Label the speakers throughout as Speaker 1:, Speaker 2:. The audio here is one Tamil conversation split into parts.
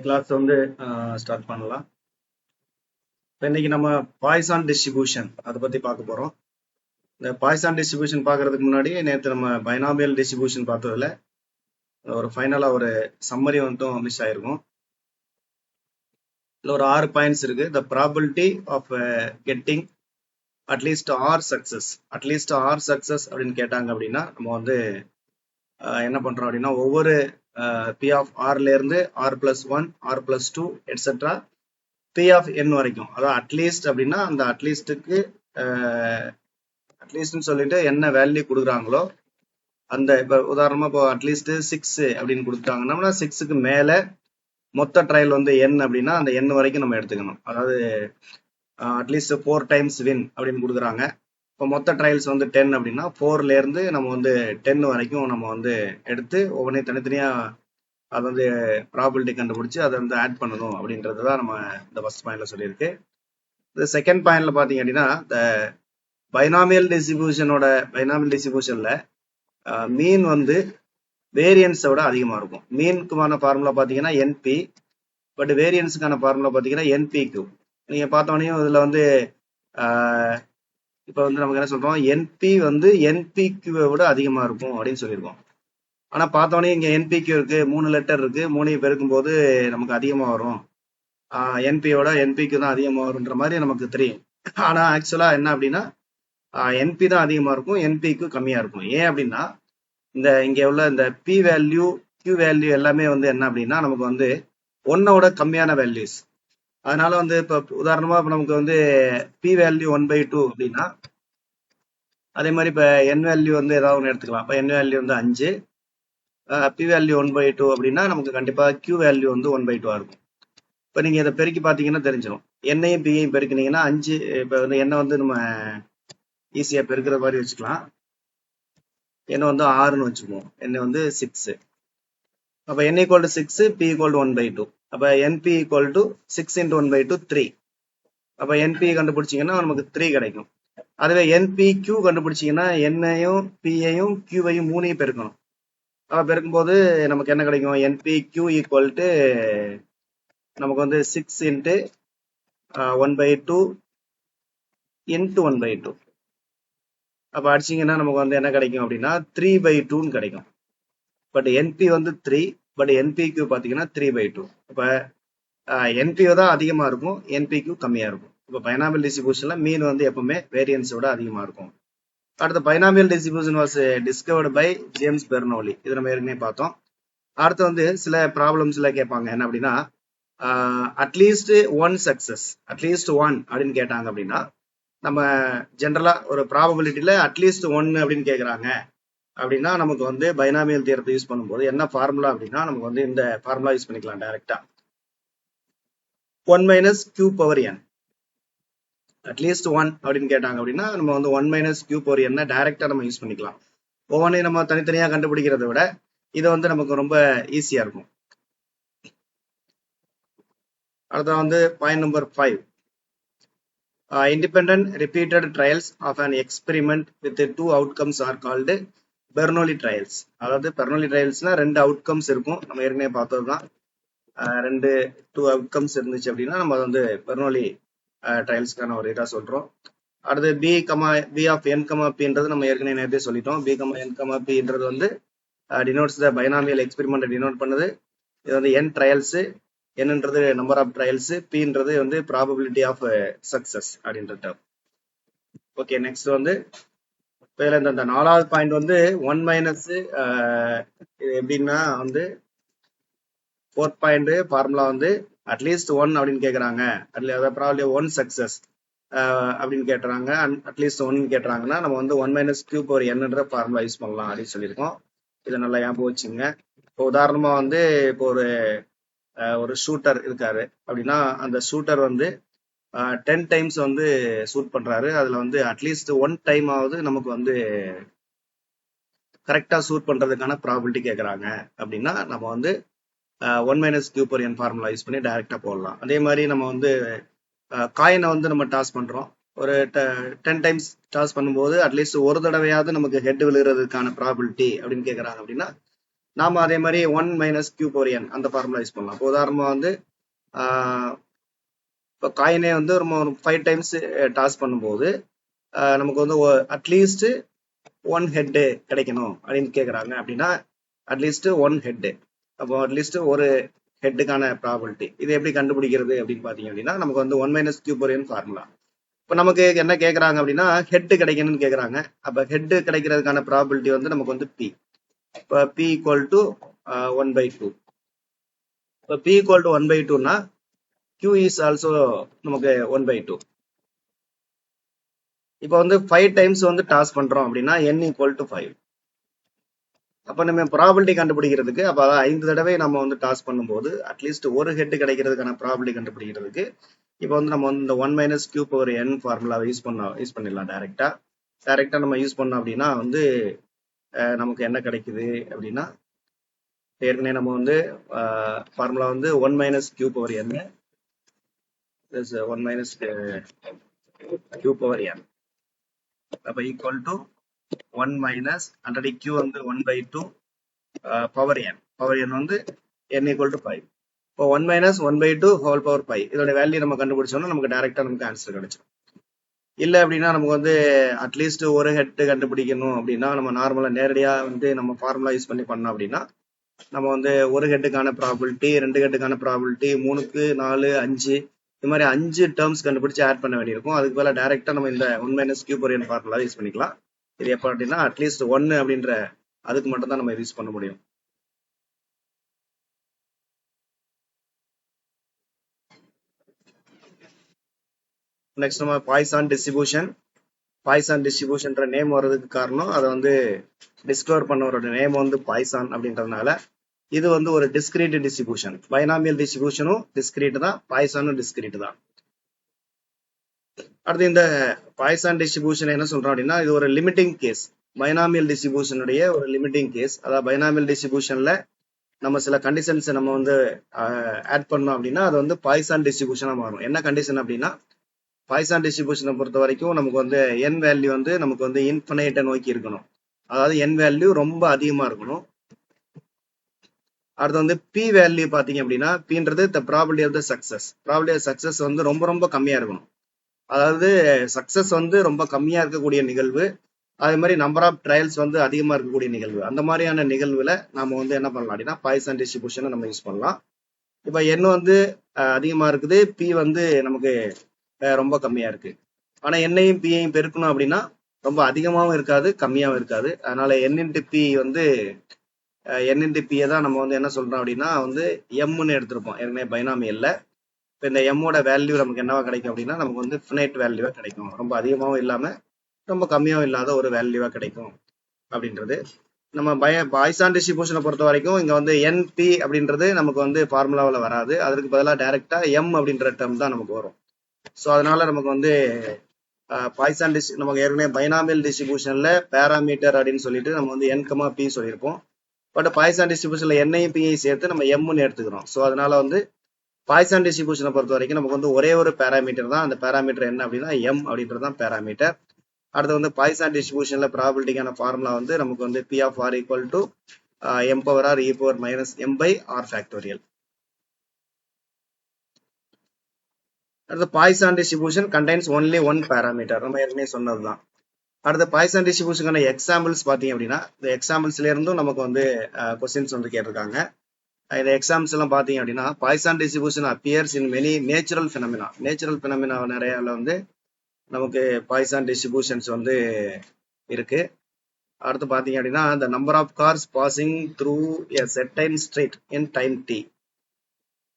Speaker 1: கிளாஸ் வந்து ஸ்டார்ட் பண்ணலாம். இப்போ இன்னைக்கு நம்ம பாய்சான் டிஸ்ட்ரிபியூஷன் அதை பத்தி பார்க்க போறோம். இந்த பாய்சான் டிஸ்ட்ரிபியூஷன் பார்க்கறதுக்கு முன்னாடி நேற்று நம்ம பைனாமியல் டிஸ்ட்ரிபியூஷன் பார்த்ததுல ஒரு ஃபைனலா ஒரு சம்மரி வந்துட்டும் மிஸ் ஆயிருக்கும். இதுல ஒரு 6 பாயிண்ட்ஸ் இருக்கு. The probability of getting at least r success அப்படின்னு கேட்டாங்க அப்படின்னா நம்ம வந்து என்ன பண்றோம் அப்படின்னா ஒவ்வொரு பி ஆஃப் ஆர்ல இருந்து r+1 r+2 etcetera P of n வரைக்கும், அதாவது அட்லீஸ்ட் அப்படின்னா அந்த அட்லீஸ்டுக்கு அட்லீஸ்ட்னு சொல்லிட்டு என்ன வேல்யூ கொடுக்குறாங்களோ அந்த இப்போ உதாரணமா இப்போ அட்லீஸ்ட் 6 அப்படின்னு கொடுத்தாங்கன்னா 6க்கு மேல மொத்த ட்ரையல் வந்து என் அப்படின்னா அந்த என் வரைக்கும் நம்ம எடுத்துக்கணும். அதாவது அட்லீஸ்ட் 4 டைம்ஸ் வின் அப்படின்னு கொடுக்குறாங்க. இப்போ மொத்த ட்ரையல்ஸ் வந்து 10 அப்படின்னா 4ல இருந்து நம்ம வந்து 10 வரைக்கும் நம்ம வந்து எடுத்து ஒவ்வொன்றையும் தனித்தனியா அதை வந்து ப்ராபிலிட்டி கண்டுபிடிச்சு அதை வந்து ஆட் பண்ணணும் அப்படின்றது தான் நம்ம இந்த ஃபர்ஸ்ட் பாயிண்ட்ல சொல்லியிருக்கு. இந்த செகண்ட் பாயிண்ட்ல பாத்தீங்க அப்படின்னா இந்த பைனாமியல் டிஸ்ட்ரிபியூஷன்ல மீன் வந்து வேரியன்ஸை விட அதிகமா இருக்கும். மீனுக்குமான ஃபார்முலா பாத்தீங்கன்னா என்பி, பட் வேரியன்ஸுக்கான ஃபார்முலா பாத்தீங்கன்னா என்பிக்கு. நீங்க பார்த்தோன்னே இதுல வந்து இப்போ வந்து நமக்கு என்ன சொல்றோம், என்பி வந்து என்பிக்யூவை விட அதிகமா இருக்கும் அப்படின்னு சொல்லியிருக்கோம். ஆனா பார்த்தோன்னே இங்க என்பிக்யூ இருக்கு, 3 லெட்டர் இருக்கு, 3 பெருக்கும் போது நமக்கு அதிகமா வரும், என்பியோட என்பிக்கு தான் அதிகமா வரும்ன்ற மாதிரி நமக்கு தெரியும். ஆனா ஆக்சுவலா என்ன அப்படின்னா என்பி தான் அதிகமா இருக்கும், என்பிக்கு கம்மியா இருக்கும். ஏன் அப்படின்னா இந்த இங்க உள்ள இந்த பி வேல்யூ கியூ வேல்யூ எல்லாமே வந்து என்ன அப்படின்னா நமக்கு வந்து 1ஓட கம்மியான வேல்யூஸ். அதனால வந்து இப்ப உதாரணமா இப்ப நமக்கு வந்து பி வேல்யூ 1/2 அப்படின்னா அதே மாதிரி இப்ப என் வேல்யூ வந்து ஏதாவது ஒன்று எடுத்துக்கலாம். இப்ப என் வேல்யூ வந்து 5, பி வேல்யூ 1/2 அப்படின்னா நமக்கு கண்டிப்பா கியூ வேல்யூ வந்து 1/2 இருக்கும். இப்ப நீங்க இதை பெருக்கி பாத்தீங்கன்னா தெரிஞ்சிடும். என்னையும் பியையும் பெருக்கினீங்கன்னா 5, இப்ப வந்து என்ன வந்து நம்ம ஈஸியா பெருக்கிற மாதிரி வச்சுக்கலாம். என்ன வந்து 6ன்னு வச்சுக்குவோம், என்ன வந்து 6. அப்ப n equal to 6, p equal to 1/2. அப்ப np ஈக்குவல் டு 6 × 1/2 3. அப்ப np கண்டுபிடிச்சீங்கன்னா நமக்கு 3 கிடைக்கும். அதுவே npq கண்டுபிடிச்சீங்கன்னா என்னையும் பியையும் கியூவையும் 3ஐயும் பெருக்கணும். அப்ப பெருக்கும்போது நமக்கு என்ன கிடைக்கும், npq ஈக்குவல் டு நமக்கு வந்து 6 × 1/2 × 1/2. அப்ப அடிச்சீங்கன்னா நமக்கு வந்து என்ன கிடைக்கும் அப்படின்னா 3/2ன்னு கிடைக்கும். பட் என்பி வந்து 3, பட் என்பிக்யூ பாத்தீங்கன்னா 3/2. அப்ப என்பிஓ தான் அதிகமா இருக்கும், என்பிக்யூ கம்மியா இருக்கும். இப்போ பைனாமியல் டிஸ்ட்ரிபியூஷன்ல மீன் வந்து எப்பவுமே வேரியன்ஸோட அதிகமா இருக்கும். அடுத்த binomial distribution was discovered by James Bernoulli. இது நம்ம ஏற்கனவே பார்த்தோம். அடுத்து வந்து சில ப்ராப்ளம்ஸ்ல கேட்பாங்க என்ன அப்படின்னா அட்லீஸ்ட் 1 சக்சஸ், அட்லீஸ்ட் 1 அப்படின்னு கேட்டாங்க அப்படின்னா நம்ம ஜென்ரலா ஒரு ப்ராபபிலிட்டியில அட்லீஸ்ட் 1 அப்படின்னு கேட்கறாங்க அப்படின்னா நமக்கு வந்து பைனாமியல் தியரத்தை யூஸ் பண்ணும்போது என்ன ஃபார்முலா அப்படின்னா நமக்கு வந்து இந்த ஃபார்முலா யூஸ் பண்ணிக்கலாம் டைரக்டா. 1 - q/n. அட்லீஸ்ட் 1 அப்படின்னு கேட்டாங்க அப்படின்னா நம்ம வந்து 1 - q/n டைரக்டா நம்ம யூஸ் பண்ணிக்கலாம். ஒவ்வொன்றையும் நம்ம தனித்தனியா கண்டுபிடிக்கிறத விட இது வந்து நமக்கு ரொம்ப ஈஸியா இருக்கும். அடுத்த வந்து point number 5. Independent repeated trials of an experiment with 2 outcomes are called Bernoulli trials. அதாவது பெர்னோலி ட்ரையல்ஸ்னா 2 அவுட்கம்ஸ் இருக்கும், நம்ம ஏற்கனவே பார்த்ததுதான். 2 அவுட்கம்ஸ் இருந்துச்சு அப்படின்னா நம்ம வந்து பெர்னோலி ட்ரையல்ஸ்க்கான ஒரு இதா சொல்றோம். அடுத்து பி ஆஃப் என் பின்றது நம்ம ஏற்கனவே நேரத்தையே சொல்லிட்டோம். பி என் பின்றது வந்து டினோட்ஸ் த பைனாமியல் எக்ஸ்பெரிமெண்ட் டினோட் பண்ணுது. இது வந்து என் ட்ரையல்ஸ், என்னன்றது நம்பர் ஆஃப் ட்ரையல்ஸ், பின்றது வந்து ப்ராபபிலிட்டி ஆஃப் சக்சஸ் அப்படின்றது. ஓகே, நெக்ஸ்ட் வந்து இதுல இந்த 4வது பாயிண்ட் வந்து 1 இது எப்படின்னா வந்து 4th பாயிண்ட் ஃபார்முலா வந்து அட்லீஸ்ட் 1 அப்படின்னு கேட்கறாங்க, ப்ராபபிலிட்டி 1 சக்சஸ் அப்படின்னு கேட்டுறாங்க, அட்லீஸ்ட் 1 கேட்டுறாங்கன்னா நம்ம வந்து 1 - q/n ஃபார்முலா யூஸ் பண்ணலாம் அப்படின்னு சொல்லியிருக்கோம். இதை நல்லா ஞாபகம் வச்சுங்க. இப்போ உதாரணமா வந்து இப்போ ஒரு ஷூட்டர் இருக்காரு அப்படின்னா அந்த ஷூட்டர் வந்து 10 டைம்ஸ் வந்து ஷூட் பண்றாரு. அதுல வந்து அட்லீஸ்ட் 1 டைம் ஆவது நமக்கு வந்து கரெக்டா ஷூட் பண்றதுக்கான ப்ராபபிலிட்டி கேட்கறாங்க அப்படின்னா நம்ம வந்து 1 - q/n ஃபார்முலா யூஸ் பண்ணி டைரக்டா போடலாம். அதே மாதிரி நம்ம வந்து காயினை வந்து நம்ம டாஸ் பண்றோம், ஒரு 10 டைம்ஸ் டாஸ் பண்ணும்போது அட்லீஸ்ட் ஒரு தடவையாவது நமக்கு ஹெட் விழுகிறதுக்கான ப்ராபபிலிட்டி அப்படின்னு கேட்கறாங்க அப்படின்னா நாம அதே மாதிரி 1 மைனஸ் கியூ பவர் என் அந்த ஃபார்முலா யூஸ் பண்ணலாம். இப்போ உதாரணமா வந்து இப்போ காயினே வந்து ஒரு 5 டைம்ஸ் டாஸ் பண்ணும்போது நமக்கு வந்து அட்லீஸ்ட் 1 ஹெட்டு கிடைக்கணும் அப்படின்னு கேட்குறாங்க. அப்படின்னா அட்லீஸ்ட் 1 ஹெட்டு, அப்போ அட்லீஸ்ட் ஒரு ஹெட்டுக்கான ப்ராபபிலிட்டி. இது எப்படி கண்டுபிடிக்கிறது அப்படின்னு பார்த்தீங்க அப்படின்னா நமக்கு வந்து 1 மைனஸ் கியூ பவர் என் ஃபார்முலா. இப்போ நமக்கு என்ன கேட்குறாங்க அப்படின்னா ஹெட்டு கிடைக்கணும்னு கேட்குறாங்க. அப்போ ஹெட்டு கிடைக்கிறதுக்கான ப்ராபபிலிட்டி வந்து நமக்கு வந்து பி. இப்போ பி ஈக்குவல் டு 1/2. இப்போ பி ஈக்குவல் டு 1/2னா Q இஸ் ஆல்சோ நமக்கு 1/2. இப்போ வந்து 5 டைம்ஸ் வந்து டாஸ் பண்றோம் அப்படின்னா n ஈக்குவல் டு 5. அப்போ நம்ம ப்ராபபிலிட்டி கண்டுபிடிக்கிறதுக்கு அப்போ 5 தடவை நம்ம வந்து டாஸ் பண்ணும்போது அட்லீஸ்ட் ஒரு ஹெட் கிடைக்கிறதுக்கான ப்ராபபிலிட்டி கண்டுபிடிக்கிறதுக்கு இப்போ வந்து நம்ம வந்து இந்த 1 மைனஸ் கியூ பவர் என் ஃபார்முலாவை யூஸ் பண்ணிடலாம். டைரக்டா நம்ம யூஸ் பண்ணோம் அப்படின்னா வந்து நமக்கு என்ன கிடைக்குது அப்படின்னா ஏற்கனவே நம்ம வந்து ஃபார்முலா வந்து 1 minus q power n 1 minus q power n அப்போ equal to 1 minus already q வந்து 1/2 பவர் என் வந்து n ஈக்குவல் டு 5. இப்போ 1 மைனஸ் 1/2 ஹோல் பவர் 5 இதோட வேல்யூ நம்ம கண்டுபிடிச்சோம்னா நமக்கு டைரக்டா நமக்கு ஆன்சர் கிடைச்சிடும். இல்லை அப்படின்னா நமக்கு வந்து அட்லீஸ்ட் ஒரு ஹெட் கண்டுபிடிக்கணும் அப்படின்னா நம்ம நார்மலா நேரடியா வந்து நம்ம ஃபார்முலா யூஸ் பண்ணோம் அப்படின்னா நம்ம வந்து ஒரு ஹெட்டுக்கான ப்ராபபிலிட்டி, 2 ஹெட்டுக்கான ப்ராபபிலிட்டி, 3க்கு 4, 5 இது மாதிரி 5 டேர்ம்ஸ் கண்டுபிடிச்சு ஆட் பண்ண வேண்டியிருக்கும். அதுக்கு பதிலாக டைரக்டா நம்ம இந்த 1 மைனஸ் கியூ பவர் என் ஃபார்முலா யூஸ் பண்ணிக்கலாம். இது எப்போ அப்படின்னா அட்லீஸ்ட் 1 அப்படின்ற அதுக்கு மட்டும் தான் நம்ம யூஸ் பண்ண முடியும். நெக்ஸ்ட் நம்ம பாய்சான் டிஸ்ட்ரிபியூஷன்ற நேம் வர்றதுக்கு காரணம் அதை வந்து டிஸ்கவர் பண்ணவரோட நேம் வந்து பாய்சான் அப்படின்றதுனால இது வந்து ஒரு டிஸ்கிரீட் டிஸ்ட்ரிபியூஷன். பைனாமியல் டிஸ்ட்ரிபியூஷனும் டிஸ்கிரீட் தான், பாய்சானும் டிஸ்கிரீட் தான். அடுத்து இந்த பாய்சான் டிஸ்ட்ரிபியூஷன் என்ன சொல்றோம் அப்படின்னா இது ஒரு லிமிட்டிங் கேஸ். பைனாமியல் டிஸ்ட்ரிபியூஷனுடைய ஒரு லிமிட்டிங் கேஸ். அதாவது பைனாமியல் டிஸ்ட்ரிபியூஷன்ல நம்ம சில கண்டிஷன்ஸ் நம்ம வந்து ஆட் பண்ணோம் அப்படின்னா அது வந்து பாய்சான் டிஸ்ட்ரிபியூஷனா மாறும். என்ன கண்டிஷன் அப்படின்னா பாய்சான் டிஸ்ட்ரிபியூஷனை பொறுத்த வரைக்கும் நமக்கு வந்து n வேல்யூ வந்து நமக்கு வந்து இன்ஃபினைட்டை நோக்கி இருக்கணும். அதாவது n வேல்யூ ரொம்ப அதிகமா இருக்கணும். அடுத்து வந்து p வேல்யூ பாத்தீங்க அப்படின்னா pன்றது the probability of the success. probability of success வந்து ரொம்ப ரொம்ப கம்மியா இருக்கணும். அதாவது சக்சஸ் வந்து ரொம்ப கம்மியா இருக்கக்கூடிய நிகழ்வு, அதே மாதிரி நம்பர் ஆஃப் ட்ரையல்ஸ் வந்து அதிகமா இருக்கக்கூடிய நிகழ்வு, அந்த மாதிரியான நிகழ்வுல நாம வந்து என்ன பண்ணலாம் அப்படின்னா பாய்சான் டிஸ்ட்ரிபியூஷனை நம்ம யூஸ் பண்ணலாம். இப்ப n வந்து அதிகமா இருக்குது, p வந்து நமக்கு ரொம்ப கம்மியா இருக்கு. ஆனா என்னையும் பியையும் பெருக்கணும் அப்படின்னா ரொம்ப அதிகமாகவும் இருக்காது, கம்மியாகவும் இருக்காது. அதனால n×p வந்து n×p தான் நம்ம வந்து என்ன சொல்றோம் அப்படின்னா வந்து mன்னு எடுத்திருப்போம் ஏற்கனவே பைனாமியல்ல. இப்போ இந்த எம்மோட வேல்யூ நமக்கு என்னவா கிடைக்கும் அப்படின்னா நமக்கு வந்து ஃபினைட் வேல்யூவா கிடைக்கும். ரொம்ப அதிகமாகவும் இல்லாம ரொம்ப கம்மியாகவும் இல்லாத ஒரு வேல்யூவா கிடைக்கும் அப்படின்றது. நம்ம பாய்சான் டிஸ்ட்ரிபியூஷனை பொறுத்த வரைக்கும் இங்க வந்து np அப்படின்றது நமக்கு வந்து ஃபார்முலாவில் வராது. அதற்கு பதிலாக டைரக்டா m அப்படின்ற டேர்ம் தான் நமக்கு வரும். ஸோ அதனால நமக்கு வந்து பாய்சான் நமக்கு ஏற்கனவே பைனாமியல் டிஸ்ட்ரிபியூஷன்ல பேராமீட்டர் அப்படின்னு சொல்லிட்டு நம்ம வந்து n,p சொல்லியிருப்போம். பட் பாய்சான் டிஸ்ட்ரிபியூஷன்ல n-ஐயும் p-ஐயும் சேர்த்து நம்ம m-ன்னு எடுத்துக்கிறோம். ஸோ அதனால வந்து பாய்சான் டிஸ்ட்ரிபியூஷனை பொறுத்த வரைக்கும் நமக்கு வந்து ஒரே ஒரு பேராமீட்டர் தான். அந்த பேராமீட்டர் என்ன அப்படின்னா m அப்படின்றது தான் பேராமீட்டர். அடுத்து வந்து பாய்சான் டிஸ்ட்ரிபியூஷன்ல ப்ராபபிலிட்டிக்கான ஃபார்முலா வந்து நமக்கு வந்து p of r equal to m power r e power minus m by r factorial. அடுத்து Poisson distribution contains only one parameter, நம்ம ஏற்கனவே சொன்னதுதான். அடுத்த பாய்சான் டிஸ்ட்ரிபியூஷனுக்கான எக்ஸாம்பிள்ஸ் பார்த்தீங்க அப்படின்னா இந்த எக்ஸாம்பிள்ஸ்ல இருந்தும் நமக்கு வந்து கொஸ்டின்ஸ் வந்து கேட்டிருக்காங்க. இந்த எக்ஸாம்பிள்ஸ் எல்லாம் பார்த்தீங்க அப்படின்னா Poisson distribution appears in many natural phenomena. Natural phenomena நிறைய வந்து நமக்கு பாய்சான் டிஸ்ட்ரிபியூஷன்ஸ் வந்து இருக்கு. அடுத்து பார்த்தீங்க அப்படின்னா the number of cars passing through a certain street in time t.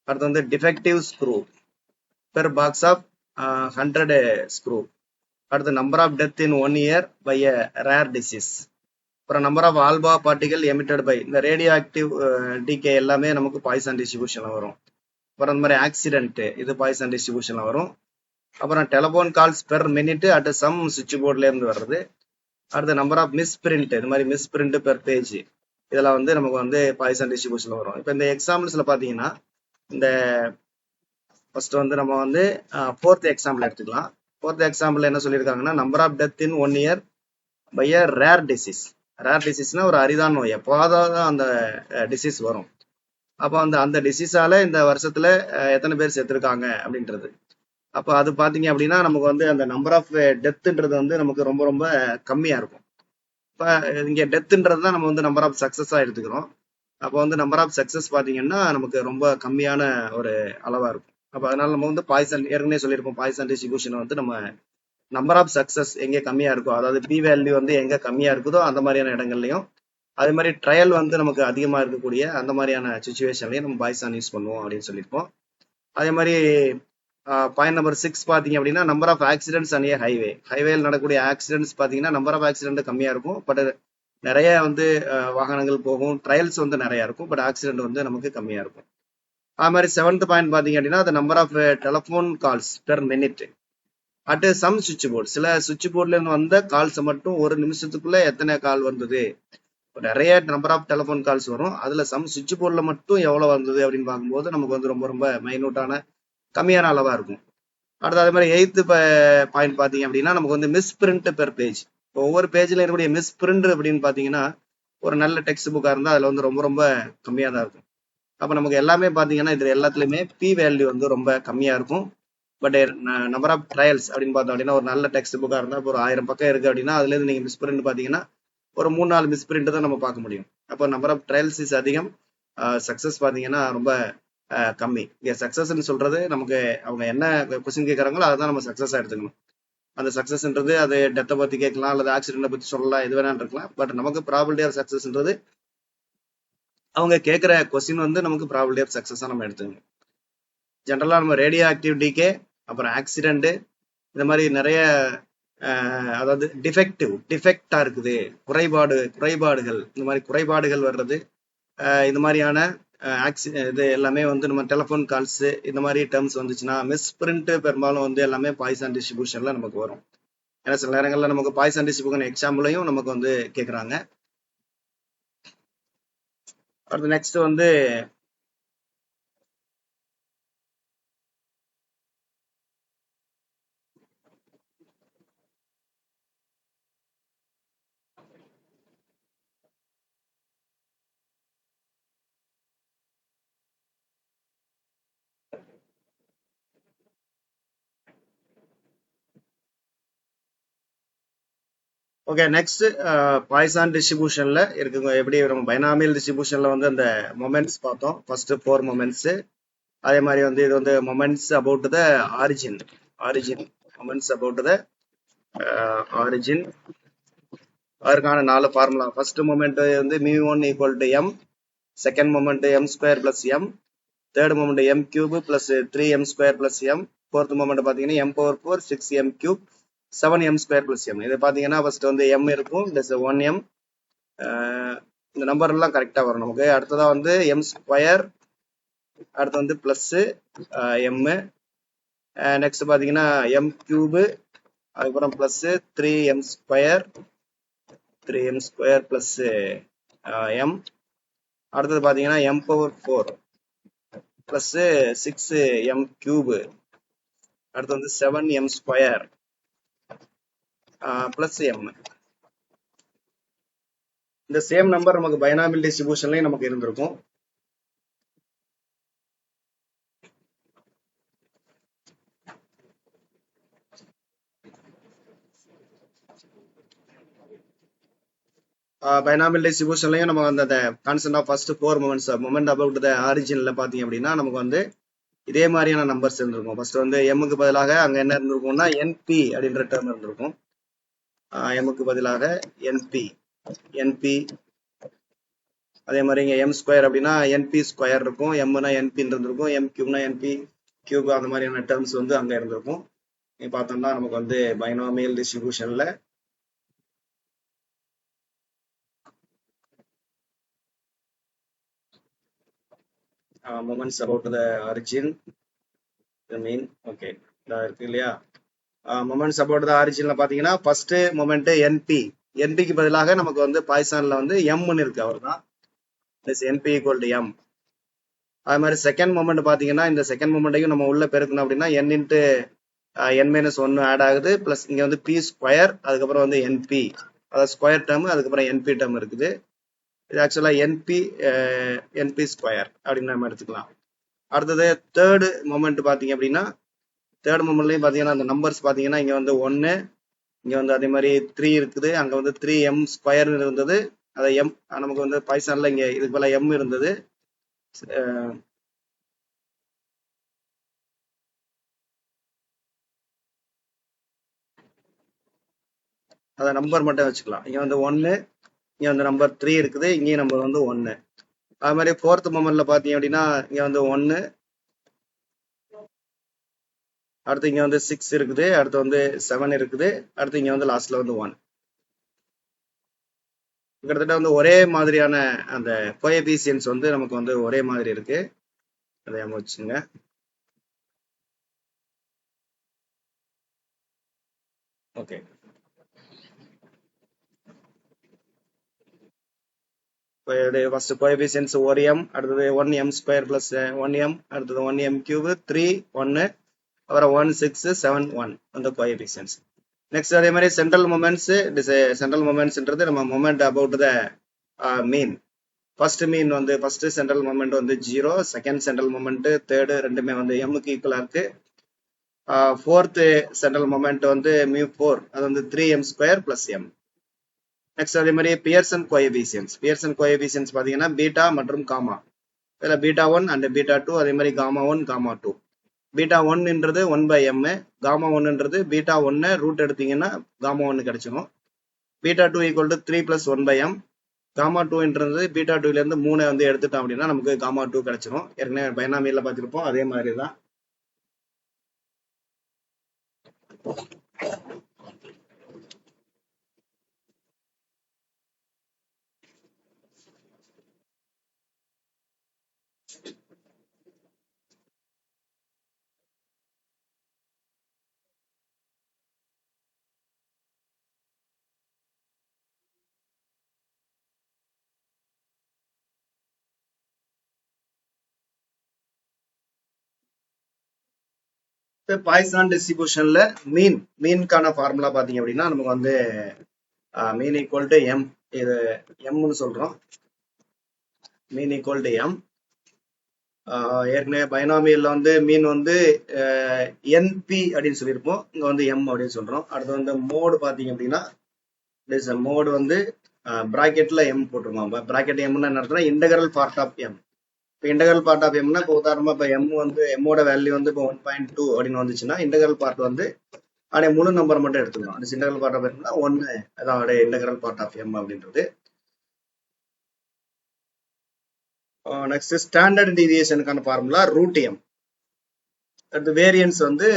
Speaker 1: அடுத்து வந்து defective screw per box of 100 screw. அடுத்து number of death in 1 year by a rare disease. அப்புறம் number of alpha particle emitted by இந்த ரேடியோ ஆக்டிவ் டிகே எல்லாமே நமக்கு பாய்சான் டிஸ்ட்ரிபியூஷன்ல வரும். அப்புறம் இந்த மாதிரி ஆக்சிடென்ட் இது பாய்சான் டிஸ்ட்ரிபியூஷன்ல வரும். அப்புறம் telephone calls per minute at some சுவிட்ச் போர்ட்ல இருந்து வர்றது. அடுத்த நம்பர் ஆஃப் மிஸ் பிரிண்ட், இது மாதிரி மிஸ் பிரிண்ட் பெர் பேஜ் இதெல்லாம் வந்து நமக்கு வந்து பாய்சான் டிஸ்ட்ரிபியூஷன்ல வரும். இப்போ இந்த எக்ஸாம்பிள்ஸ்ல பாத்தீங்கன்னா இந்த ஃபர்ஸ்ட் வந்து நம்ம வந்து ஃபோர்த் எக்ஸாம்பிள் எடுத்துக்கலாம். ஃபோர்த் எக்ஸாம்பிள் என்ன சொல்லியிருக்காங்கன்னா number of death in 1 year by a rare disease. Rare டிசீஸ்னா ஒரு அரிதான நோய், எப்போதான் அந்த டிசீஸ் வரும். அப்போ அந்த டிசீஸால இந்த வருஷத்துல எத்தனை பேர் செத்துருக்காங்க அப்படின்றது. அப்போ அது பாத்தீங்க அப்படின்னா நமக்கு அந்த நம்பர் ஆஃப் டெத்துன்றது நமக்கு ரொம்ப ரொம்ப கம்மியா இருக்கும். இப்போ இங்க டெத்துன்றது தான் நம்ம நம்பர் ஆஃப் சக்சஸா எடுத்துக்கிறோம். அப்போ நம்பர் ஆஃப் சக்சஸ் பாத்தீங்கன்னா நமக்கு ரொம்ப கம்மியான ஒரு அளவா இருக்கும். அப்போ அதனால நம்ம பாய்சன் ஏற்கனவே சொல்லியிருப்போம், பாய்சன் டிஸ்ட்ரிபியூஷன் நம்ம நம்பர் ஆஃப் சக்சஸ் எங்க கம்மியா இருக்கோ, அதாவது பி வேல்யூ எங்க கம்மியா இருக்குதோ அந்த மாதிரியான இடங்கள்லயும், அதே மாதிரி ட்ரையல் நமக்கு அதிகமா இருக்கக்கூடிய அந்த மாதிரியான சுச்சுவேஷன்லயும் நம்ம பாய்சான் யூஸ் பண்ணுவோம் அப்படின்னு சொல்லியிருப்போம். அதே மாதிரி பாயிண்ட் நம்பர் 6 பாத்தீங்க அப்படின்னா நம்பர் ஆஃப் ஆக்சிடென்ட்ஸ் அண்ட் ஹைவேல நடக்கக்கூடிய ஆக்சிடென்ட்ஸ் பாத்தீங்கன்னா நம்பர் ஆஃப் ஆக்சிடென்ட் கம்மியா இருக்கும், பட் நிறைய வாகனங்கள் போகும், ட்ரையல்ஸ் நிறைய இருக்கும், பட் ஆக்சிடென்ட் நமக்கு கம்மியா இருக்கும். அது மாதிரி 7th பாயிண்ட் பாத்தீங்க அப்படின்னா number of telephone calls per minute at some சுவிட்ச் போர்டு. சில சுவிட்ச் போர்ட்ல இருந்து வந்த கால்ஸ் மட்டும் ஒரு நிமிஷத்துக்குள்ள எத்தனை கால் வந்தது, நிறைய நம்பர் ஆஃப் டெலிபோன் கால்ஸ் வரும், அதுல சம் சுவிட்ச் போர்ட்ல மட்டும் எவ்வளவு வந்தது அப்படின்னு பார்க்கும்போது நமக்கு ரொம்ப ரொம்ப மைனூட்டான கம்மியான அளவா இருக்கும். அடுத்து அதே மாதிரி 8th பாயிண்ட் பாத்தீங்க அப்படின்னா நமக்கு மிஸ் பிரிண்ட் பெர் பேஜ். ஒவ்வொரு பேஜ்ல இருக்கக்கூடிய மிஸ் பிரிண்ட் அப்படின்னு பாத்தீங்கன்னா ஒரு நல்ல டெக்ஸ்ட் புக்கா இருந்தா அதுல ரொம்ப ரொம்ப கம்மியா தான் இருக்கும். அப்ப நமக்கு எல்லாமே பாத்தீங்கன்னா இதுல எல்லாத்துலயுமே பி வேல்யூ ரொம்ப கம்மியா இருக்கும். பட் நம்பர் ஆஃப் ட்ரையல்ஸ் அப்படின்னு பார்த்தோம் அப்படின்னா ஒரு நல்ல டெக்ஸ்ட் புக்கா இருந்தா ஒரு 1000 பக்கம் இருக்கு அப்படின்னா அதுல இருந்து நீங்க மிஸ் பிரிண்ட் பாத்தீங்கன்னா ஒரு 3-4 மிஸ் பிரிண்ட் தான் நம்ம பார்க்க முடியும். அப்போ நம்பர் ஆஃப் ட்ரையல்ஸ் இஸ் அதிகம், சக்சஸ் பாத்தீங்கன்னா ரொம்ப கம்மி. இங்க சக்சஸ்ன்னு சொல்றது நமக்கு அவங்க என்ன கொஸ்டின் கேட்கறாங்களோ அதுதான் நம்ம சக்சஸா எடுத்துக்கணும். அந்த சக்சஸ்ன்றது அது டெத்தை பத்தி கேட்கலாம் அல்லது ஆக்சிடென்ட்டை பத்தி சொல்லலாம், எது வேணாலும் இருக்கலாம். பட் நமக்கு ப்ராபபிலிட்டி ஆஃப் சக்சஸ்ன்றது அவங்க கேட்கிற கொஸ்டின் நமக்கு ப்ராபபிலிட்டி ஆஃப் சக்சஸா நம்ம எடுத்துக்கணும். ஜென்ரலா நம்ம ரேடியோ ஆக்டிவ் டிகே, அப்புறம் ஆக்சிடென்ட், இந்த மாதிரி நிறைய அதாவது டிஃபெக்டா இருக்குது, குறைபாடுகள், இந்த மாதிரி குறைபாடுகள் வர்றது, இந்த மாதிரியான இது எல்லாமே நம்ம டெலிபோன் கால்ஸ் இந்த மாதிரி டேர்ம்ஸ் வந்துச்சுன்னா மிஸ் பிரிண்ட் பெரும்பாலும் எல்லாமே பாய்சான் டிஸ்ட்ரிபியூஷன்ல நமக்கு வரும். ஏன்னா சில நேரங்கள்ல நமக்கு பாய்சான் டிஸ்ட்ரிபியூஷன் எக்ஸாம்பிளையும் நமக்கு கேட்கறாங்க. அடுத்து நெக்ஸ்ட் ஓகே, நெக்ஸ்ட் பாய்சான் டிஸ்ட்ரிபியூஷன்ல இருக்குங்க. எப்படி நம்ம பைனாமியல் டிஸ்ட்ரிபியூஷன்ல அந்த மொமெண்ட்ஸ் பார்த்தோம், ஃபர்ஸ்ட் 4 மொமெண்ட்ஸ். அதே மாதிரி இது moments about the origin moments about the origin. அதற்கான 4 formula. First moment μ1 equal to m, second moment m² plus m, third moment m³ plus 3m² plus m, fourth moment பாத்தீங்கன்னா m⁴ 6m³ 7m² plus m. இது பாத்தீங்கன்னா ஃபர்ஸ்ட் m இருக்கும், பிளஸ் 1m, இந்த நம்பர் எல்லாம் கரெக்டா வரும் நமக்கு. அடுத்ததா m², அடுத்து பிளஸ் m, நெக்ஸ்ட் பாத்தீங்கன்னா m³, அதுக்கப்புறம் பிளஸ் 3m² பிளஸ் m, அடுத்தது பாத்தீங்கன்னா m⁴ பிளஸ் 6m³, அடுத்து 7m² பிளஸ் m. இந்த சேம் நம்பர் நமக்கு பைனாமியல் டிஸ்ட்ரிபியூஷன்லயும் நமக்கு இருந்திருக்கும். பைனாமியல் டிஸ்ட்ரிபியூஷன்லயும் நம்ம அந்த constant of first 4 moments, moment about the ஆரிஜின்ல பாத்தீங்க அப்படின்னா நமக்கு இதே மாதிரியான நம்பர்ஸ் இருந்திருக்கும். ஃபர்ஸ்ட் எம்முக்கு பதிலாக அங்க என்ன இருந்திருக்கும்னா NP அப்படின்ற டேர்ம் இருந்திருக்கும். எம்முக்கு பதிலாக NP. அதே மாதிரி இங்க m² அப்படின்னா NP² இருக்கும், mனா NP இருந்திருக்கும், m³ NP³ அந்த மாதிரியான டேர்ம்ஸ் அங்க இருந்திருக்கும். நீங்க பார்த்தோம்னா நமக்கு பைனாமியல் டிஸ்ட்ரிபியூஷன்ல moments about the origin, the mean. Okay, இதா இருக்கு இல்லையா? moments about the originல பாத்தீங்கன்னா ஃபர்ஸ்ட் மொமெண்ட் NPக்கு பதிலாக நமக்கு பாய்சான்ல m ன்னு இருக்கு, அவ்வளவுதான். NP equal to m. அதே மாதிரி செகண்ட் மொமெண்ட் பாத்தீங்கன்னா இந்த செகண்ட் மொமெண்ட்டையும் நம்ம உள்ள பெருக்கணும் அப்படின்னா n × n - 1 ஆட் ஆகுது, பிளஸ் இங்க p², அதுக்கப்புறம் NP அதாவது ஸ்கொயர் டேர்ம், அதுக்கப்புறம் என்பி டேர்ம் இருக்குது. இது ஆக்சுவலா என்பி ஸ்கொயர் அப்படின்னு நம்ம எடுத்துக்கலாம். அடுத்தது தேர்டு மொமெண்ட் பாத்தீங்க அப்படின்னா, தேர்ட் மொமெண்ட்லயும் பாத்தீங்கன்னா அந்த நம்பர்ஸ் பாத்தீங்கன்னா இங்க வந்து 1, இங்க வந்து அதே மாதிரி 3 இருக்குது, அங்க வந்து 3m ஸ்கொயர் இருந்தது. அதை எம் நமக்கு வந்து பைசான்ல இங்க இதுக்கு போல எம் இருந்தது. அதை நம்பர் மட்டும் வச்சுக்கலாம். இங்க வந்து 1, இங்க வந்து நம்பர் 3 இருக்குது, இங்கேயும் நம்பர் வந்து 1. அது மாதிரி ஃபோர்த் மொமெண்ட்ல பாத்தீங்க அப்படின்னா இங்க வந்து 1, அடுத்து இங்க வந்து 6 இருக்குது, அடுத்து வந்து 7 இருக்குது, அடுத்து இங்க வந்து லாஸ்ட்ல வந்து 1. கிட்டத்தட்ட வந்து ஒரே மாதிரியான அந்த கோஎபிசியன்ஸ் வந்து நமக்கு வந்து ஒரே மாதிரி இருக்கு. அதை வச்சுங்க. ஓகே, ஃபர்ஸ்ட் கோஎபிசியன்ஸ் 1m, அடுத்தது 1m ஸ்கொயர் பிளஸ் 1m, அடுத்தது 1m கியூப், 3 1, அப்புறம் 1 6 7 1 அந்த கோஎபிசியன்ஸ். நெக்ஸ்ட் அதே மாதிரி சென்ட்ரல் மொமெண்ட்ஸ்ன்றது நம்ம moment about the mean. First மீன் வந்து ஃபர்ஸ்ட் சென்ட்ரல் மொமெண்ட் வந்து 0, செகண்ட் சென்ட்ரல் மொமெண்ட், தேர்டு ரெண்டுமே வந்து எம்முக்கு ஈக்குவலா இருக்கு. ஃபோர்த் சென்ட்ரல் மொமெண்ட் வந்து μ4, அது வந்து 3m square plus m. Next அதே மாதிரி பியர்சன் கோஎபிசியன்ஸ் பாத்தீங்கன்னா பீட்டா மற்றும் காமா. இதுல பீட்டா 1 அண்ட் பீட்டா 2, அதே மாதிரி காமா 1 காமா 2. பீட்டா 1ன்றது 1/m, காமா 1ன்றது பீட்டா 1 ரூட் எடுத்தீங்கன்னா காமா 1 கிடைச்சிடும். Beta 2 equal to 3 plus 1/m. Gamma 2ன்றது பீட்டா 2ல இருந்து 3 வந்து எடுத்துட்டோம் அப்படின்னா நமக்கு காமா 2 கிடைச்சிடும். ஏற்கனவே பைனாமியல்ல பார்த்திருப்போம், அதே மாதிரி தான். பாய்சான் டிஸ்ட்ரிபியூஷன்ல மீன்கான ஃபார்முலா பாத்தீங்க அப்படின்னா நமக்கு வந்து மீன் ஈக்குவல் டு எம். இது எம்னு சொல்றோம். மீன் ஈக்குவல் டு எம். ஏற்கனவே பைனாமியல்ல வந்து மீன் வந்து என்பி அப்படின்னு சொல்லியிருப்போம், இங்க வந்து எம் அப்படின்னு சொல்றோம். அடுத்து வந்து மோடு பாத்தீங்க அப்படின்னா மோடு வந்து பிராக்கெட்ல எம் போட்டிருக்கோம். பிராக்கெட் எம்னா என்ன அர்த்தம்னா இன்டகரல் பார்ட் ஆஃப் எம். இப்போ இன்டகரல் பார்ட் ஆஃப் எம்னா இப்போ உதாரணமா இப்போ எம் வந்து எம்மோட வேல்யூ வந்து இப்போ 1.2 அப்படின்னு வந்துச்சுன்னா இன்டகரல் பார்ட் வந்து அப்படியே முழு நம்பர் மட்டும் எடுத்துக்கணும். அந்த இன்டகரல் பார்ட் ஆஃப் எம்னா 1, அதான் அப்படியே இன்டகரல் பார்ட் ஆஃப் எம் அப்படின்றது. நெக்ஸ்ட் ஸ்டாண்டர்ட் டீவியேஷனுக்கான ஃபார்முலா ரூட் எம். அடுத்து வேரியன்ஸ் வந்து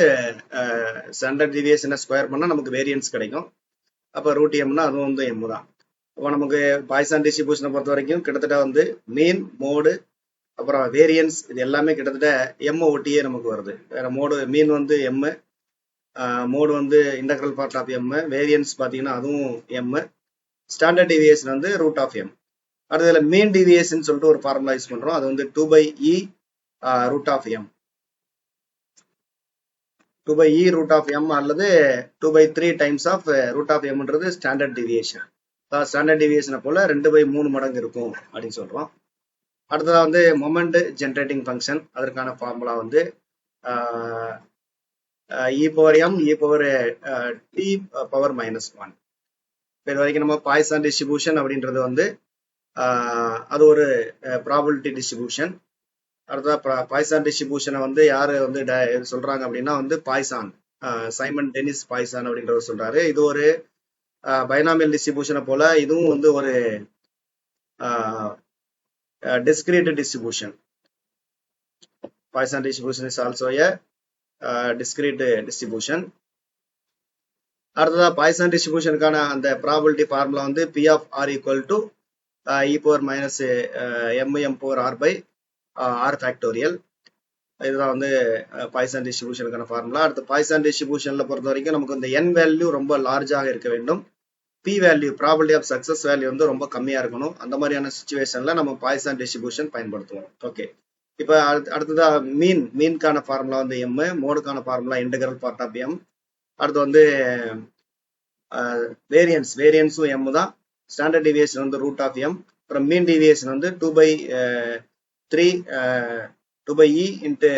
Speaker 1: ஸ்டாண்டர்ட் டீவியேஷனை ஸ்கொயர் பண்ணா நமக்கு வேரியன்ஸ் கிடைக்கும். அப்போ ரூட் எம்னா அதுவும் வந்து எம் தான். இப்போ நமக்கு பாய்சான் டிஸ்ட்ரிபியூஷனை பொறுத்த வரைக்கும் கிட்டத்தட்ட வந்து மீன், மோடு, அப்புறம் வேரியன்ஸ், இது எல்லாமே கிட்டத்தட்ட எம் ஒட்டியே நமக்கு வருது. வேற மோடு மீன் வந்து எம், மோடு வந்து integral part of M, variance பாத்தீங்கன்னா அதுவும் எம், ஸ்டாண்டர்ட் டீவியேஷன் வந்து ரூட் ஆஃப் எம். அடுத்ததுல மீன் டீவியேஷன் சொல்லிட்டு ஒரு ஃபார்முலா யூஸ் பண்றோம், அது வந்து 2/e root of M. 2/e root of M அல்லது 2/3 டைம்ஸ் ஆஃப் ரூட் ஆஃப் எம்ன்றது ஸ்டாண்டர்ட் டீவியேஷன். ஸ்டாண்டர்ட் டீவியேஷனை போல 2/3 மடங்கு இருக்கும் அப்படின்னு சொல்றோம். அடுத்ததா வந்து மொமெண்ட் ஜென்ரேட்டிங் ஃபங்க்ஷன், அதற்கான ஃபார்முலா வந்து e power m e power t power -1. இது வரைக்கும் நம்ம பாய்சான் டிஸ்ட்ரிபியூஷன் அப்படின்றது வந்து அது ஒரு ப்ராபபிலிட்டி டிஸ்ட்ரிபியூஷன். அடுத்ததா பாய்சான் டிஸ்ட்ரிபியூஷனை வந்து யாரு வந்து சொல்றாங்க அப்படின்னா வந்து பாய்சான், சைமன் டெனிஸ் பாய்சான் அப்படின்றவர் சொல்றாரு. இது ஒரு பைனாமியல் டிஸ்ட்ரிபியூஷனை போல இதுவும் வந்து ஒரு discrete distribution. Poisson distribution is also a discrete distribution. அடுத்ததா பாய்சான் டிஸ்ட்ரிபியூஷனுக்கான அந்த ப்ராபபிலிட்டி ஃபார்முலா வந்து P of R equal to e power minus m power r by r factorial. இதுதான் வந்து பாய்சான் டிஸ்ட்ரிபியூஷனுக்கான ஃபார்முலா. அடுத்து பாய்சான் டிஸ்ட்ரிபியூஷன்ல பொறுத்த வரைக்கும் நமக்கு இந்த n வேல்யூ ரொம்ப லார்ஜாக இருக்க வேண்டும், p value probability of success value வந்து ரொம்ப கம்மியா இருக்கணும். அந்த மாதிரியான சிச்சுவேஷன்ல நம்ம பாய்சான் டிஸ்ட்ரிபியூஷன் பயன்படுத்துவோம். ஓகே, இப்ப அடுத்ததா மீன்கான ஃபார்முலா வந்து m, மோடுக்கான formula integral part of m. அடுத்து வந்து வேரியன்ஸும் m தான். ஸ்டாண்டர்ட் டிவியேஷன் வந்து ரூட் ஆஃப் m. அப்புறம் மீன் டிவியேஷன் வந்து 2/e into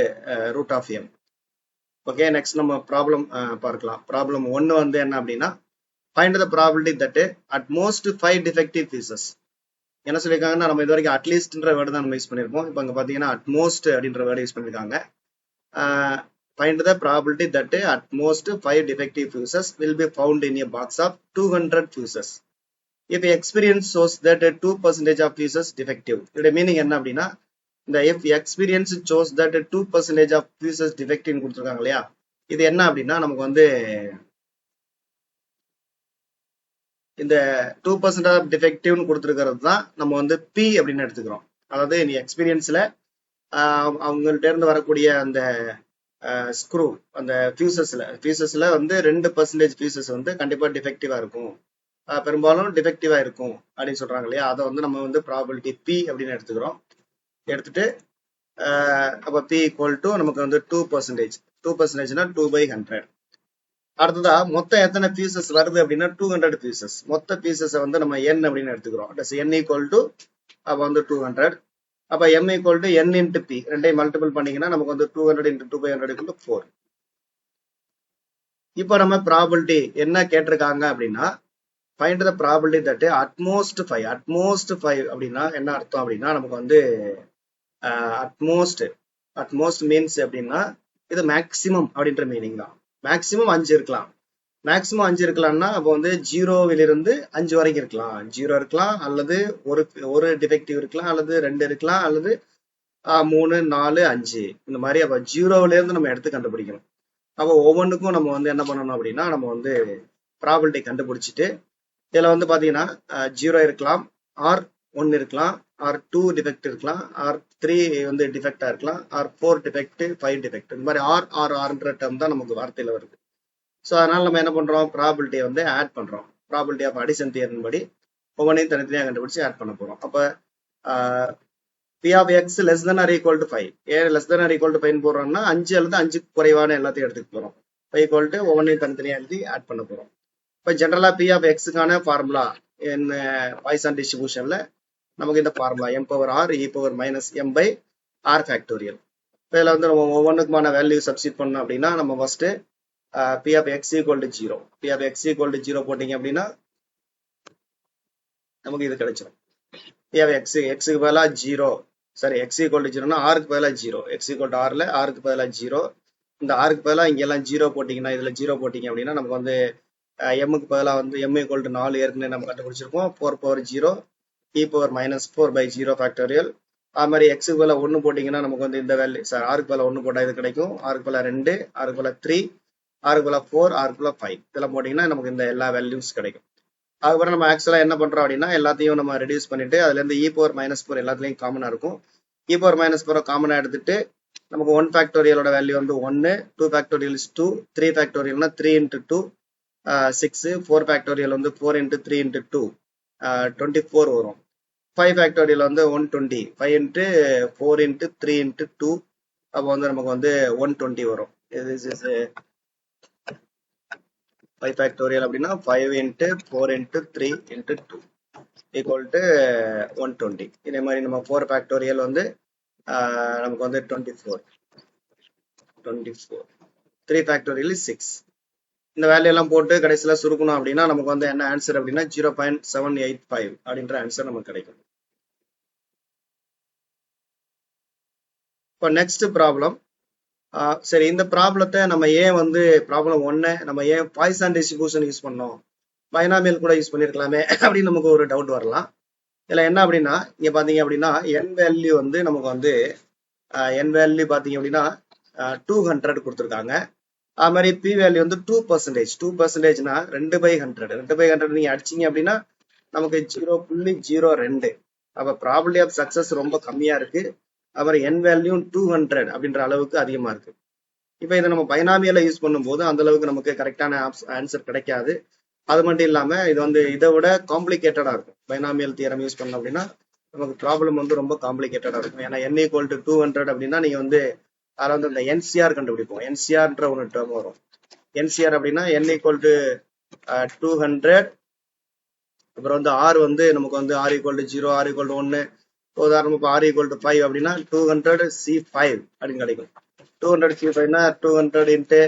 Speaker 1: root of m. Okay, next நம்ம ப்ராப்ளம் பார்க்கலாம். ப்ராப்ளம் 1 வந்து என்ன அப்படின்னா, find the probability that at most 5 defective pieces. என்ன சொல்லியிருக்காங்கன்னா, நம்ம இது வரைக்கும் அட்லீஸ்ட்ன்ற வேர்டு தான் நம்ம யூஸ் பண்ணியிருப்போம். இப்போ அங்கே பார்த்தீங்கன்னா அட்மோஸ்ட் அப்படின்ற வேர்டு யூஸ் பண்ணியிருக்காங்க. Find the probability that at most 5 defective fuses will be found in a box of 200 fuses. If experience shows that 2% of fuses defective. இதோட மீனிங் என்ன அப்படின்னா, இந்த if experience shows that 2% of fuses defective கொடுத்துருக்காங்க இல்லையா, இது என்ன அப்படின்னா நமக்கு வந்து இந்த 2% ஆஃப் டிஃபெக்டிவ்னு கொடுத்துருக்கிறது தான் நம்ம வந்து பி அப்படின்னு எடுத்துக்கிறோம். அதாவது நீ எக்ஸ்பீரியன்ஸ்ல அவங்கள்ட்ட இருந்து வரக்கூடிய அந்த ஸ்க்ரூ அந்த ஃபியூசஸ்ல வந்து 2% ஃபியூசஸ் வந்து கண்டிப்பா டிஃபெக்டிவா இருக்கும், பெரும்பாலும் டிஃபெக்டிவா இருக்கும் அப்படின்னு சொல்றாங்க இல்லையா, அதை வந்து நம்ம வந்து ப்ராபபிலிட்டி பி அப்படின்னு எடுத்துக்கிறோம். எடுத்துட்டு அப்ப பி ஈக்குவல் டு நமக்கு வந்து 2%. 2%னா 2/100. அடுத்ததா மொத்தம் எத்தனை பீசஸ் வருது அப்படின்னா 200 பீசஸ். மொத்த பீசஸை வந்து நம்ம n அப்படின்னு எடுத்துக்கிறோம். n ஈக்குவல் டு அப்ப வந்து 200. அப்ப m equal to n into p, ரெண்டையும் மல்டிபிள் பண்ணீங்கன்னா நமக்கு வந்து 200 இன்ட்டு 2/100 ஈக்குவல் டு 4. இப்போ நம்ம ப்ராபபிலிட்டி என்ன கேட்டிருக்காங்க அப்படின்னா, find the probability that at most 5 அப்படின்னா என்ன அர்த்தம் அப்படின்னா, நமக்கு வந்து அட்மோஸ்ட் மீன்ஸ் அப்படின்னா இது மேக்சிமம் அப்படின்ற மீனிங் தான். மேக்சிமம் 5 இருக்கலாம். மேக்சிமம் 5 இருக்கலாம்னா அப்போ வந்து 0விலிருந்து 5 வரைக்கும் இருக்கலாம். 0 இருக்கலாம், அல்லது ஒரு டிஃபெக்டிவ் இருக்கலாம், அல்லது 2 இருக்கலாம், அல்லது 3, 4, 5 இந்த மாதிரி. அப்போ 0விலிருந்து நம்ம எடுத்து கண்டுபிடிக்கணும். அப்போ ஒவ்வொன்றுக்கும் நம்ம வந்து என்ன பண்ணணும் அப்படின்னா, நம்ம வந்து ப்ராபபிலிட்டி கண்டுபிடிச்சிட்டு இதுல வந்து பாத்தீங்கன்னா 0 இருக்கலாம், ஆர் 1 இருக்கலாம், ஆர் 2 டிஃபெக்ட் இருக்கலாம், ஆர் 3 வந்து டிஃபெக்டா இருக்கலாம், ஆர் 4 டிஃபெக்ட், 5 டிஃபெக்ட். இந்த மாதிரி ஆர்ன்ற டேர்ம் தான் நமக்கு வார்த்தையில வருது. ஸோ அதனால நம்ம என்ன பண்றோம், ப்ராபபிலிட்டியை வந்து ஆட் பண்றோம். ப்ராபபிலிட்டி ஆஃப் அடிஷன் தியரம் படி ஒவ்வொன்றையும் தனித்தனியாக கண்டுபிடிச்சு ஆட் பண்ண போறோம். அப்ப p of x less than r equal to 5. ஏன் less than r equal to 5 போடுறோம்னா 5 அல்லது 5க்கு குறைவான எல்லாத்தையும் எடுத்துக்க போறோம். ஈக்குவல் டு ஒவ்வொன்றையும் தனித்தனியாக எழுதி ஆட் பண்ண போறோம். இப்போ ஜென்ரலா பி ஆஃப் எக்ஸுக்கான ஃபார்முலா என்ன, பாய்சான் டிஸ்ட்ரிபியூஷன்ல நமக்கு இந்த formula m power r e power minus m by r factorial. இப்போ இதில் வந்து நம்ம ஒவ்வொன்றுக்குமான வேல்யூ சப்ஸ்டிட் பண்ணோம் அப்படின்னா, நம்ம first p of x equal to 0, p of x equal to 0 போட்டீங்க அப்படின்னா நமக்கு இது கிடைச்சிடும். பி ஆஃப் எக்ஸுக்கு பதிலாக 0, சரி எக்ஸ் ஈக்குவல் டு 0னா ஆருக்கு பதிலாக 0, எக்ஸ் ஈக்குவல் டு ஆர்ல ஆருக்கு பதிலாக 0, இந்த ஆருக்கு பதிலாக இங்கெல்லாம் 0 போட்டிங்கன்னா இதில் 0 போட்டிங்க அப்படின்னா நமக்கு வந்து எம்முக்கு பதிலாக வந்து m ஈக்குவல் டு 4 ஏற்கனவே நம்ம கண்டுபிடிச்சிருக்கோம். 4 power 0 e power minus 4/0 factorial. அது மாதிரி எக்ஸுக்கு பதிலாக 1 போட்டிங்கன்னா நமக்கு வந்து இந்த வேல்யூ, சார் ஆருக்கு பதிலாக 1 போட்டால் இது கிடைக்கும். ஆருக்கு பதிலாக 2, ஆருக்கு பதிலாக 3, ஆருக்கு பதிலாக 4, ஆருக்கு பதிலாக 5 இதெல்லாம் போட்டிங்கன்னா நமக்கு இந்த எல்லா வேல்யூஸ் கிடைக்கும். அதுக்கப்புறம் நம்ம ஆக்சுவலாக என்ன பண்ணுறோம் அப்படின்னா, எல்லாத்தையும் நம்ம ரெடியூஸ் பண்ணிட்டு அதுலேருந்து e பவர் மைனஸ் 4 எல்லாத்துலேயும் காமனாக இருக்கும். e பவர் மைனஸ் 4 காமனாக எடுத்துட்டு நமக்கு 1 ஃபேக்டோரியலோட வேல்யூ வந்து 1, 2 ஃபேக்டோரியல் இஸ் 2, 3 ஃபேக்டோரியல்னா 3 இன்ட்டு 2 6, 4 ஃபேக்டோரியல் வந்து 4 இன்ட்டு 3 இன்ட்டு 2 24 வரும். 5 ஃபேக்டோரியல் வந்து 120, 5 இன்ட்டு 4 இன்ட்டு 3 இன்ட்டு 2 அப்போ வந்து நமக்கு வந்து 120 வரும். this is 5 ஃபேக்டோரியல் அப்படின்னா 5 into 4 into 3 into 2 equal to 120. இதே மாதிரி நம்ம 4 ஃபேக்டோரியல் வந்து நமக்கு வந்து 24, 3 ஃபேக்டோரியல் 6. இந்த வேல்யூ எல்லாம் போட்டு கடைசியில சுருக்கணும் அப்படின்னா நமக்கு வந்து என்ன ஆன்சர் அப்படின்னா 0.785 அப்படின்ற ஆன்சர் நமக்கு கிடைக்கும். இப்போ நெக்ஸ்ட் ப்ராப்ளம். சரி, இந்த ப்ராப்ளத்தை நம்ம ஏன் வந்து ப்ராப்ளம் 1 நம்ம ஏன் பாய்சான் டிஸ்ட்ரிபியூஷன் யூஸ் பண்ணோம், பைனாமியல் கூட யூஸ் பண்ணிருக்கலாமே அப்படின்னு நமக்கு ஒரு டவுட் வரலாம். இதுல என்ன அப்படின்னா, இங்க பாத்தீங்க அப்படின்னா n வேல்யூ வந்து நமக்கு வந்து n வேல்யூ பாத்தீங்க அப்படின்னா 200 கொடுத்துருக்காங்க. அது மாதிரி பி வேல்யூ வந்து 2%. 2%னா 2/100. 2/100 நீங்க அடிச்சீங்க அப்படின்னா நமக்கு 0.02. அப்ப ப்ராபபிலிட்டி ஆஃப் சக்சஸ் ரொம்ப கம்மியா இருக்கு. அப்புறம் n வேல்யூ 200 அப்படின்ற அளவுக்கு அதிகமா இருக்கு. இப்ப இதை நம்ம பைனாமியல யூஸ் பண்ணும்போது அந்த அளவுக்கு நமக்கு கரெக்டான ஆன்சர் கிடைக்காது. அது மட்டும் இல்லாம இது வந்து இதை விட காம்ப்ளிகேட்டடா இருக்கும். பைனாமியல் தியரம் யூஸ் பண்ணோம் அப்படின்னா நமக்கு ப்ராப்ளம் வந்து ரொம்ப காம்ப்ளிகேட்டடா இருக்கும். ஏன்னா n ஈக்குவல் டு 200 அப்படின்னா நீங்க வந்து அதில் வந்து இந்த என்சிஆர் கண்டுபிடிப்போம். என்சிஆர்ன்ற ஒரு டேர்ம் வரும். என்சிஆர் அப்படின்னா n ஈக்குவல் டு 200. அப்புறம் வந்து ஆர் வந்து நமக்கு வந்து r equal to 0, r equal to 1. உதாரணம் இப்போ ஆர் ஈக்குவல் டு 5 அப்படின்னா 200C5 அப்படின்னு கிடைக்கும். 200C5னா 200 இன்ட்டு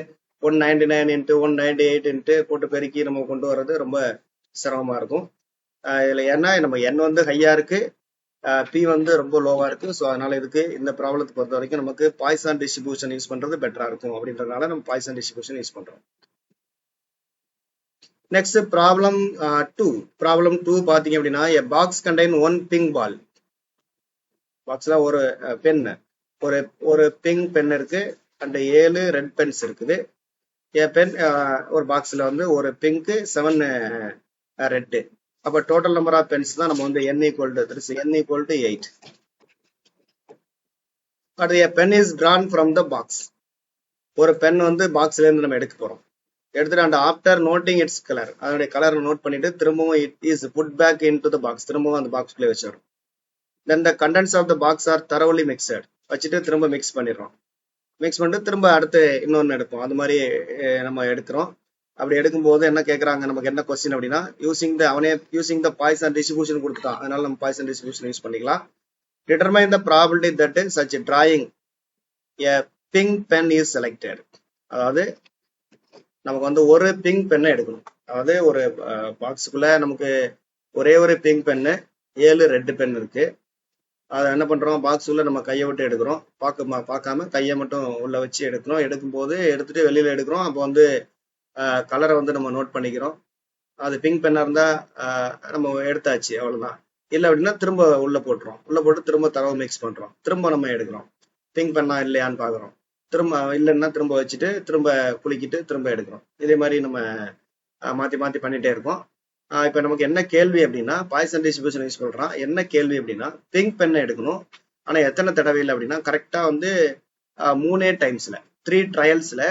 Speaker 1: 199 இன்ட்டு 198 இன்ட்டு போட்டு பெருக்கி நம்ம கொண்டு வர்றது ரொம்ப சிரமமா இருக்கும். இதுல ஏன்னா நம்ம என் வந்து ஹையா இருக்கு, பி வந்து ரொம்ப லோவா இருக்கு. ஸோ அதனால இதுக்கு இந்த ப்ராப்ளத்தை பொறுத்த வரைக்கும் நமக்கு பாய்சான் டிஸ்ட்ரிபியூஷன் யூஸ் பண்றது பெட்டரா இருக்கும் அப்படின்றதுனால நம்ம பாய்சான் டிஸ்ட்ரிபியூஷன் யூஸ் பண்றோம். Next problem 2. ப்ராப்ளம் 2 பாத்தீங்க அப்படின்னா a box contain one ping ball. பாக்ஸ்ல ஒரு பென், ஒரு பிங்க் பென் இருக்கு அண்ட் 7 ரெட் பென்ஸ் இருக்குது. பென் ஒரு பாக்ஸ்ல வந்து ஒரு பிங்க் 7 ரெட். அப்ப டோட்டல் நம்பர் ஆஃப் பென்ஸ் தான் நம்ம வந்து n equal to 8. But a pen is drawn from the box. ஒரு பென் வந்து பாக்ஸ்ல இருந்து நம்ம எடுக்க போறோம். எடுத்துட்டு and after noting its colour, அதனுடைய கலரை நோட் பண்ணிட்டு திரும்பவும் it is put back into the box, திரும்பவும் அந்த பாக்ஸ்குள்ளே வச்சிடும். Then the contents of the box are thoroughly mixed, வச்சுட்டு திரும்ப மிக்ஸ் பண்ணிடுறோம். மிக்ஸ் பண்ணிட்டு திரும்ப அடுத்து இன்னொன்று எடுப்போம். அது மாதிரி நம்ம எடுக்கிறோம். அப்படி எடுக்கும்போது என்ன கேட்குறாங்க, நமக்கு என்ன கொஸ்டின் அப்படின்னா யூசிங் த பாய்சன் டிஸ்ட்ரிபியூஷன் கொடுத்துட்டான். அதனால நம்ம பாய்சன் டிஸ்ட்ரிபியூஷன் யூஸ் பண்ணிக்கலாம். Determine the probability that such drawing a pink pen is selected. அதாவது நமக்கு வந்து ஒரு பிங்க் பென்னை எடுக்கணும். அதாவது ஒரு பாக்ஸுக்குள்ள நமக்கு ஒரே ஒரு பிங்க் பென்னு, 7 ரெட் பென் இருக்கு. அதை என்ன பண்றோம், பாக்ஸ் உள்ள நம்ம கையை விட்டு எடுக்கிறோம். பார்க்காம கையை மட்டும் உள்ள வச்சு எடுக்கிறோம். எடுக்கும்போது எடுத்துட்டு வெளியில எடுக்கிறோம். அப்போ வந்து கலரை வந்து நம்ம நோட் பண்ணிக்கிறோம். அது பிங்க் பென்னா இருந்தா நம்ம எடுத்தாச்சு, அவ்வளவுதான். இல்லை அப்படின்னா திரும்ப உள்ள போட்டுரும். உள்ள போட்டு திரும்ப தரவு மிக்ஸ் பண்றோம். திரும்ப நம்ம எடுக்கிறோம். பிங்க் பென்னா இல்லையான்னு பாக்குறோம். திரும்ப இல்லைன்னா திரும்ப வச்சுட்டு திரும்ப குளிக்கிட்டு திரும்ப எடுக்கிறோம். இதே மாதிரி நம்ம மாத்தி மாத்தி பண்ணிட்டே இருக்கோம். இப்ப நமக்கு என்ன கேள்வி அப்படின்னா, பாய்சன் டிஸ்ட்ரிபியூஷன் யூஸ் பண்றோம். என்ன கேள்வி அப்படின்னா, பிங்க் பென்னை எடுக்கணும். ஆனா எத்தனை தடவையில் அப்படின்னா கரெக்டா வந்து 3 டைம்ஸ்ல 3 ட்ரையல்ஸ்ல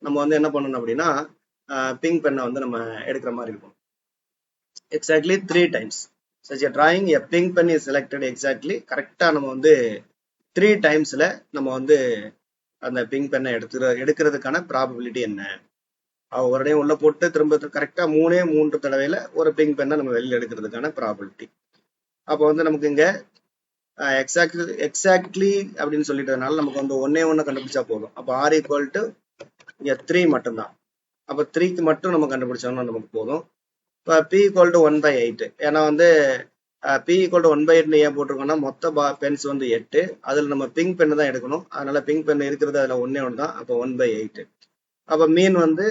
Speaker 1: நம்ம வந்து என்ன பண்ணணும் அப்படின்னா பிங்க் பென்னை வந்து நம்ம எடுக்கிற மாதிரி இருக்கும். Exactly 3 times such a drawing a pink pen is selected. Exactly கரெக்டா நம்ம வந்து 3 டைம்ஸ்ல நம்ம வந்து அந்த பிங்க் பென்னை எடுக்கிறதுக்கான ப்ராபபிலிட்டி என்ன? ஒரு டைம் உள்ள போட்டு திரும்ப கரெக்டா 3 தடவையில ஒரு பிங்க் பென்னை நம்ம வெளியில எடுக்கிறதுக்கான ப்ராபபிலிட்டி. அப்போ வந்து நமக்கு இங்க எக்ஸாக்ட்லி அப்படின்னு சொல்லிட்டதுனால நமக்கு வந்து ஒண்ணு கண்டுபிடிச்சா போதும். அப்போ ஆர் ஈக்குவல் டு இங்க 3 மட்டும்தான். அப்போ 3க்கு மட்டும் நம்ம கண்டுபிடிச்சோம்னா நமக்கு போதும். இப்போ பி ஈக்குவல் டு 1/8. ஏன்னா வந்து பி ஈக்குவல் டு 1/8 ஏன் போட்டிருக்கோம்னா மொத்த பென்ஸ் வந்து 8. அதுல நம்ம பிங்க் பென் தான் எடுக்கணும். அதனால பிங்க் பென் இருக்கிறது அதுல ஒண்ணு தான். அப்போ 1/8. அப்ப மீன் வந்து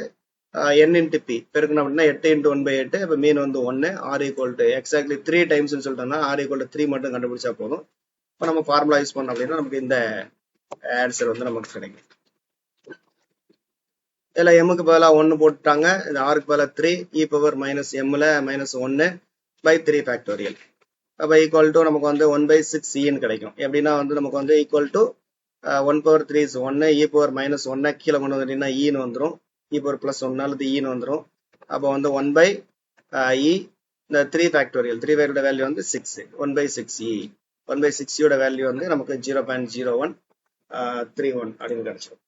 Speaker 1: n இன்ட்டு பி பெருக்கணும் அப்படின்னா 8 இன்ட்டு 1/8. அப்ப மீன் வந்து 1. R equal to exactly 3 times சொல்லிட்டோம்னா ஆர் ஈக்குவல் டு 3 மட்டும் கண்டுபிடிச்சா போதும். இப்போ நம்ம ஃபார்முலா யூஸ் பண்ணோம் அப்படின்னா நமக்கு இந்த ஆன்சர் வந்து நமக்கு கிடைக்கும். இதுல எம்முக்கு பதிலாக 1 போட்டுட்டாங்க. இந்த ஆருக்கு பதிலாக 3 e பவர் மைனஸ் எம்ல -1/3 ஃபேக்டோரியல். அப்போ ஈக்குவல் டு நமக்கு வந்து 1/6 கிடைக்கும். எப்படின்னா வந்து நமக்கு வந்து equal to 1/3 is 1, e power -1 கீழே கொண்டு வந்துட்டீங்கன்னா ஈன்னு வந்துடும். e பவர் +1 அல்லது ஈன்னு வந்துடும். அப்போ வந்து 1/e இந்த 3 ஃபேக்டோரியல் 3 ஃபேக்டோட வேல்யூ வந்து 6, 1/6e. 1/6 வேல்யூ வந்து நமக்கு 0.0131 அப்படின்னு கிடைச்சிடும்.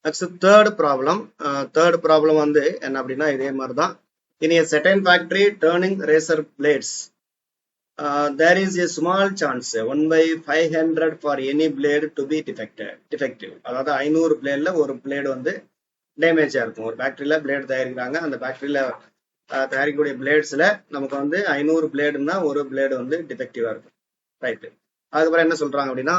Speaker 1: நெக்ஸ்ட் தேர்ட் ப்ராப்ளம் வந்து என்ன அப்படின்னா இதே மாதிரி தான். இன் a certain factory turning razor blades, there is a small chance 1/500 for any blade to be defective. அதாவது 500 பிளேட்ல ஒரு பிளேடு வந்து டேமேஜா இருக்கும். ஒரு ஃபேக்டரியில பிளேடு தயாரிக்கிறாங்க. அந்த ஃபேக்டரியில தயாரிக்கக்கூடிய பிளேட்ஸ்ல நமக்கு வந்து 500 பிளேடுன்னா ஒரு பிளேடு வந்து டிஃபெக்டிவா இருக்கும். ரைட்டு. அதுக்கப்புறம் என்ன சொல்றாங்க அப்படின்னா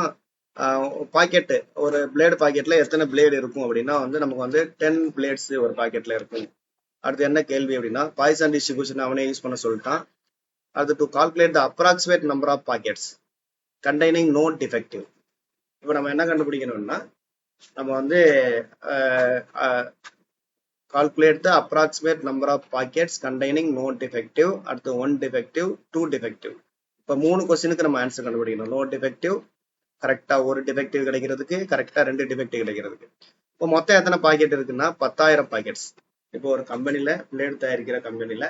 Speaker 1: பாக்கெட்டு, ஒரு பிளேடு பாக்கெட்ல எத்தனை பிளேடு இருக்கும் அப்படின்னா வந்து நமக்கு வந்து 10 பிளேட்ஸ் ஒரு பாக்கெட்ல இருக்கும். அடுத்து என்ன கேள்வி அப்படின்னா பாய்சன் டிஸ்ட்ரிபியூஷன் அவனே யூஸ் பண்ண சொல்லிட்டான். அது to calculate the approximate number of packets containing no defective. இப்போ நம்ம என்ன கண்டுபிடிக்கணும்னா நம்ம வந்து calculate the approximate number of packets containing no defective, அடுத்து 1 டிஃபெக்டிவ், 2 டிஃபெக்டிவ். இப்போ 3 கொஸ்டினுக்கு நம்ம ஆன்சர் கண்டுபிடிக்கணும். நோ டிஃபெக்டிவ் கரெக்டா ஒரு டிஃபெக்டிவ் கிடைக்கிறதுக்கு, கரெக்டா 2 டிஃபெக்டிவ் கிடைக்கிறதுக்கு. இப்போ மொத்தம் எத்தனை பாக்கெட் இருக்குன்னா 10,000 பாக்கெட்ஸ். இப்போ ஒரு கம்பெனில பிளேடு தயாரிக்கிற கம்பெனில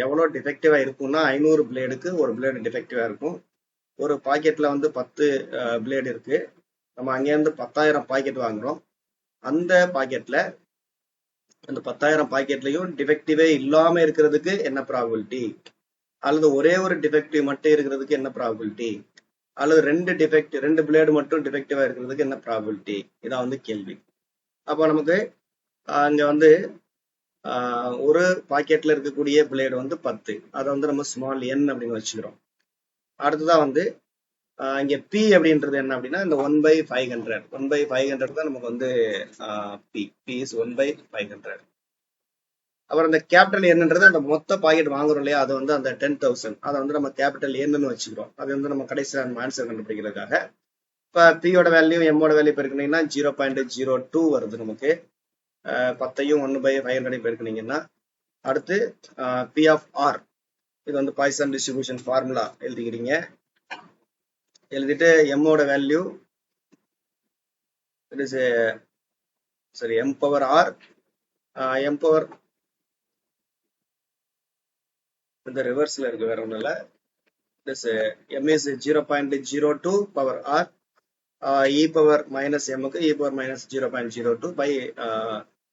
Speaker 1: எவ்வளவு டிஃபெக்டிவா இருக்கும்னா 500 பிளேடுக்கு ஒரு பிளேடு டிஃபெக்டிவா இருக்கும். ஒரு பாக்கெட்ல வந்து 10 பிளேடு இருக்கு. நம்ம அங்கேருந்து 10,000 பாக்கெட் வாங்குறோம். அந்த பாக்கெட்ல அந்த 10,000 பாக்கெட்லயும் டிஃபெக்டிவே இல்லாம இருக்கிறதுக்கு என்ன ப்ராபபிலிட்டி, அல்லது ஒரே ஒரு டிஃபெக்டிவ் மட்டும் இருக்கிறதுக்கு என்ன ப்ராபபிலிட்டி, அல்லது ரெண்டு பிளேடு மட்டும் டிஃபெக்டிவா இருக்கிறதுக்கு என்ன ப்ராபபிலிட்டி, இதான் வந்து கேள்வி. அப்போ நமக்கு அங்க வந்து ஒரு பாக்கெட்ல இருக்கக்கூடிய பிளேடு வந்து 10, அதை வந்து நம்ம ஸ்மால் என் அப்படின்னு வச்சுக்கிறோம். அடுத்ததான் வந்து இங்க பி அப்படின்றது என்ன அப்படின்னா இந்த 1/500 1/500 தான் நமக்கு வந்து பி இஸ் 1/500. அப்புறம் இந்த கேபிட்டல் என்னன்றது அந்த மொத்த பாக்கெட் வாங்குறோம் இல்லையா, அது வந்து அந்த 10,000, அதை வந்து நம்ம கேபிட்டல் என்னன்னு வச்சுக்கிறோம். அது வந்து நம்ம கடைசியில் நம்ம ஆன்சர் கண்டுபிடிக்கிறதுக்காக. இப்போ பியோட வேல்யூ எம்மோட வேல்யூ பெருக்குனீங்கன்னா 0.02 வருது நமக்கு. 10ஐயும் 1/500 பெருக்குனீங்கன்னா அடுத்து பி ஆஃப் ஆர், இது வந்து பாய்சன் டிஸ்ட்ரிபியூஷன் ஃபார்முலா எழுதிக்கிறீங்க. எழுதிட்டு எம்மோட வேல்யூ இட் இஸ் சரி M power R, M power இந்த ரிவர்ஸ்ல இருக்கு, வேற ஒன்றும் இல்லை. It is M is 0.02 power R, e power minus எம்முக்கு e power minus 0.02 by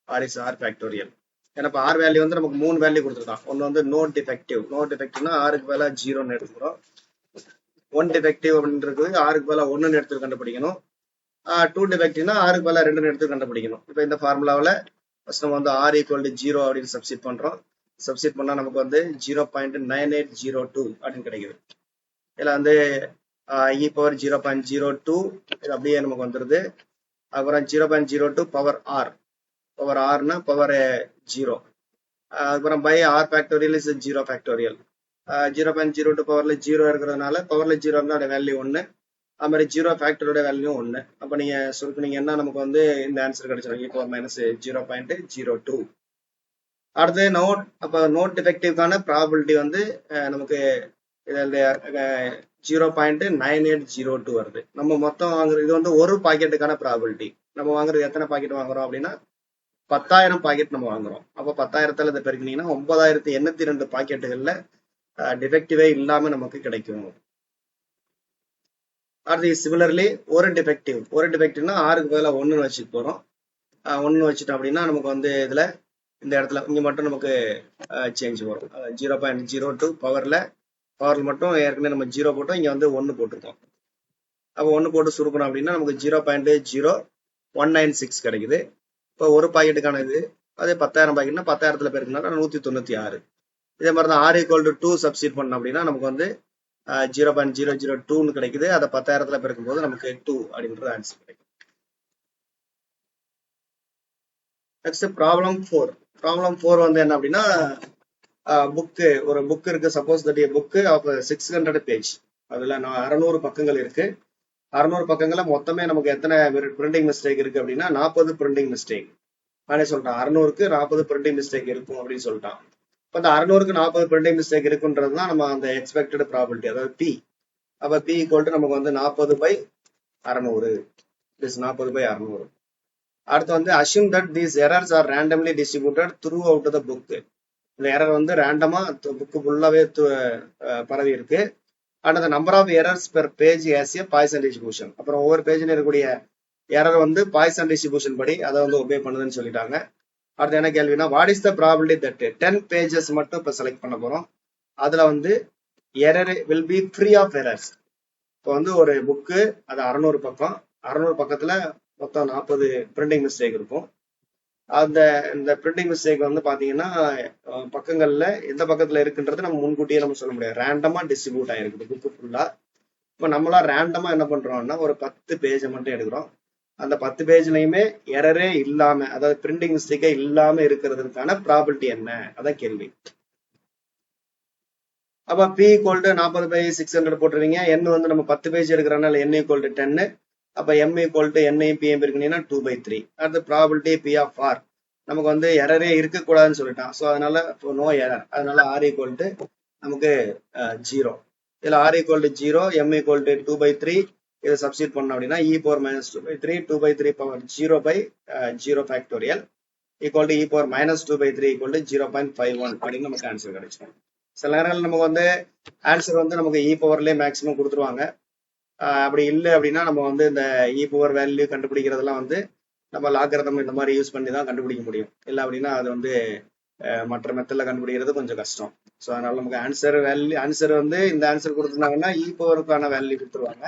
Speaker 1: R is R factorial. ஏன்னா இப்போ ஆர் வேல்யூ வந்து நமக்கு 3 வேல்யூ கொடுத்துருக்கான். ஒன்று வந்து நோ டிஃபெக்டிவ்னா ஆருக்கு பதிலாக 0ன்னு எடுத்துக்கிறோம். 1 டிஃபெக்டிவ் அப்படின்றது ஆருக்கு பதிலாக 1ன்னு எடுத்து கண்டுபிடிக்கணும். 2 டிஃபெக்டிவ்னா ஆருக்கு பதிலாக 2ன்னு எடுத்து கண்டுபிடிக்கணும். இப்போ இந்த ஃபார்முலாவில் ஃபர்ஸ்ட் நம்ம வந்து ஆர் ஈக்குவல் டு 0 அப்படின்னு சப்ஸ்டிட் பண்றோம். சப்ஸ்டிட் பண்ணா நமக்கு வந்து 0.9802 அப்படின்னு கிடைக்குது. இதில் வந்து இ பவர் 0.02 இது அப்படியே நமக்கு வந்துடுது. அப்புறம் 0.02 பவர் ஆர்னா பவர் 0, அதுக்கப்புறம் by r factorial is 0 factorial. 0.02 பவர்ல 0 இருக்கிறதுனால பவர்ல 0 இருந்தால் வேல்யூ 1, அது மாதிரி 0 ஃபேக்டரோட வேல்யூ 1. அப்போ நீங்க சுருக்குனீங்கன்னா நமக்கு வந்து இந்த ஆன்சர் கிடைச்சிடும், இ பவர் மைனஸ் 0.02. அடுத்து நோட் டிஃபெக்டிவ்கான ப்ராபபிலிட்டி வந்து நமக்கு 0.9802 வருது. நம்ம மொத்தம் வாங்குறது இது வந்து ஒரு பாக்கெட்டுக்கான ப்ராபபிலிட்டி. நம்ம வாங்குறது எத்தனை பாக்கெட் வாங்குறோம் அப்படின்னா 10,000 பாக்கெட் நம்ம வாங்குறோம். அப்போ 10,000த்துல இதை பெருக்கினீங்கன்னா 9,082 பாக்கெட்டுகள்ல டிஃபெக்டிவே இல்லாம நமக்கு கிடைக்கும். அடுத்து சிமிலர்லி ஒரு டிஃபெக்டிவ்னா ஆருக்கு பதிலாக 1ன்னு வச்சுட்டு போறோம். 1ன்னு வச்சுட்டோம் அப்படின்னா நமக்கு வந்து இதுல இந்த இடத்துல இங்க மட்டும் நமக்கு சேஞ்ச் வரும். 0.02 பவர்ல மட்டும் ஏற்கனவே நம்ம 0 போட்டோம், இங்க வந்து 1 போட்டிருக்கோம். அப்போ 1 போட்டு சுருக்கணும் அப்படின்னா நமக்கு 0.0196 கிடைக்குது. இப்போ ஒரு பாக்கெட்டுக்கான இது அதே 10,000 பாக்கெட்னா 10,000த்துல பெருக்குனா 196. இதே மாதிரி தான் ஆர் ஈக்குவல் டு 2 சப்ஸ்டிட் பண்ணோம் அப்படின்னா நமக்கு வந்து 0.002ன்னு கிடைக்குது. அதை 10,000த்துல பெருக்கும் போது நமக்கு 2 அப்படின்ற ஆன்சர் கிடைக்கும். நெக்ஸ்ட் ப்ராப்ளம் 4 வந்து என்ன அப்படின்னா ஒரு புக் இருக்கு. Suppose that book of 600 page, அதுல 600 பக்கங்கள் இருக்கு. 600 பக்கங்கள்ல மொத்தமே நமக்கு எத்தனை பிரிண்டிங் மிஸ்டேக் இருக்கு அப்படின்னா 40 பிரிண்டிங் மிஸ்டேக். நானே சொல்லிட்டேன் 600க்கு 40 பிரிண்டிங் மிஸ்டேக் இருக்கும் அப்படின்னு சொல்லிட்டான். இப்போ அந்த 600க்கு 40 பிரிண்டிங் மிஸ்டேக் இருக்குன்றது தான் நம்ம அந்த எக்ஸ்பெக்டட் ப்ராபபிலிட்டி, அதாவது பி. அப்ப பி ஈக்குவல் டு நமக்கு வந்து 40/600, 40/600. அடுத்து வந்து assume that these errors are randomly distributed throughout the book. இந்த எரர் வந்து ரேண்டமா புக்கு ஃபுல்லாவே பரவி இருக்கு. அண்ட் அந்த number of errors per page as a Poisson distribution. அப்புறம் ஒவ்வொரு பேஜ்ல இருக்கக்கூடிய எரர் வந்து பாய்சன் டிஸ்ட்ரிபியூஷன் படி அதை வந்து ஒபே பண்ணுதுன்னு சொல்லிட்டாங்க. அடுத்து என்ன கேள்வினா what is the probability that 10 pages மட்டும் இப்போ செலக்ட் பண்ண போறோம். அதுல வந்து error will be free of errors. இப்போ வந்து ஒரு புக்கு அது 600 பக்கம், 600 பக்கத்துல மொத்தம் 40 பிரிண்டிங் மிஸ்டேக் இருக்கும். இந்த பிரிண்டிங் மிஸ்டேக் வந்து பாத்தீங்கன்னா பக்கங்கள்ல எந்த பக்கத்துல இருக்குன்றது நம்ம முன்கூட்டியே நம்ம சொல்ல முடியாது. ரேண்டமா டிஸ்ட்ரிபியூட் ஆயிருக்குது புக்கு ஃபுல்லா. இப்போ நம்மளா ரேண்டமா என்ன பண்றோம்னா ஒரு 10 பேஜை மட்டும் எடுக்கிறோம். அந்த 10 பேஜ்லயுமே எரரே இல்லாம, அதாவது பிரிண்டிங் மிஸ்டேக்கே இல்லாம இருக்கிறதுக்கான ப்ராபபிலிட்டி என்ன, அதான் கேள்வி. அப்ப பி ஈக்குவல் டு 40/600 போட்டுருவீங்க. என் வந்து நம்ம 10 பேஜ் எடுக்கிறனால n ஈக்குவல் டு 10. அப்ப m equal to n p இருக்குன்னா 2/3. அடுத்து ப்ராபபிலிட்டி பி ஆஃப் ஆர் நமக்கு வந்து எரரே இருக்கக்கூடாதுன்னு சொல்லிட்டான். ஸோ அதனால நோ எரர், அதனால ஆர் ஈக்குவல் டு நமக்கு 0. இதுல r equal to 0, m equal to 2/3. இதை சப்ஸ்டிட் பண்ணோம் அப்படின்னா e power minus 2/3, 2/3 power 0/0 factorial equal to e power minus 2/3 equal to 0.51 அப்படின்னு நமக்கு ஆன்சர் கிடைச்சிடும். சில நேரங்கள் நமக்கு வந்து ஆன்சர் வந்து நமக்கு இ பவர்லேயே மேக்ஸிமம் கொடுத்துருவாங்க. அப்படி இல்லை அப்படின்னா நம்ம வந்து இந்த இ பவர் வேல்யூ கண்டுபிடிக்கிறதெல்லாம் வந்து நம்ம லாகரதம் இந்த மாதிரி யூஸ் பண்ணி தான் கண்டுபிடிக்க முடியும். இல்லை அப்படின்னா அது வந்து மற்ற மெத்தட்ல கண்டுபிடிக்கிறது கொஞ்சம் கஷ்டம். ஸோ அதனால நமக்கு ஆன்சர் வந்து இந்த ஆன்சர் கொடுத்துருந்தாங்கன்னா இ பவருக்கான வேல்யூ கொடுத்துருவாங்க.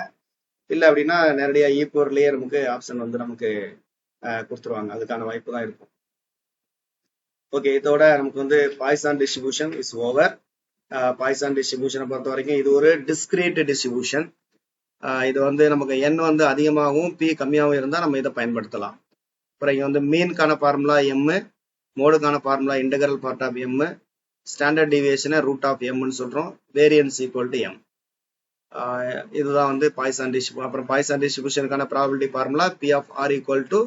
Speaker 1: இல்லை அப்படின்னா நேரடியா இ பவர்லயே நமக்கு ஆப்ஷன் வந்து நமக்கு கொடுத்துருவாங்க. அதுக்கான வாய்ப்பு தான் இருக்கும். ஓகே, இதோட நமக்கு வந்து Poisson distribution is over. Poisson டிஸ்ட்ரிபியூஷனை பொறுத்த வரைக்கும் இது ஒரு டிஸ்கிரீட் டிஸ்ட்ரிபியூஷன். இது வந்து நமக்கு n வந்து அதிகமாகவும் p கம்மியாகவும் இருந்தால் நம்ம இதை பயன்படுத்தலாம். அப்புறம் இங்கே வந்து மீனுக்கான ஃபார்முலா m, மோடுக்கான formula integral part of m, standard டிவியேஷனை ரூட் ஆஃப் mன்னு சொல்கிறோம், வேரியன்ஸ் ஈக்குவல் டு m. இதுதான் வந்து பாய்சான் டிஸ்ட்ரிபியூஷன். அப்புறம் பாய்சான் டிஸ்ட்ரிபியூஷனுக்கான probability formula p of r equal to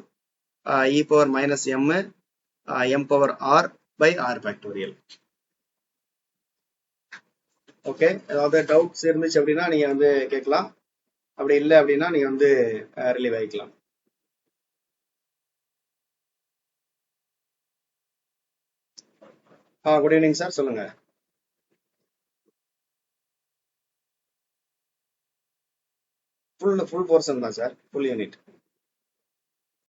Speaker 1: e power minus m, m power r by r factorial. Okay, ஏதாவது டவுட்ஸ் இருந்துச்சு அப்படின்னா நீங்கள் வந்து கேட்கலாம். அப்படி இல்லை அப்படின்னா நீங்க வந்து ரிலீவ் ஆகிக்கலாம். குட் ஈவினிங் சார், சொல்லுங்க. ஃபுல் போர்ஷன் தான் சார், ஃபுல் யூனிட்.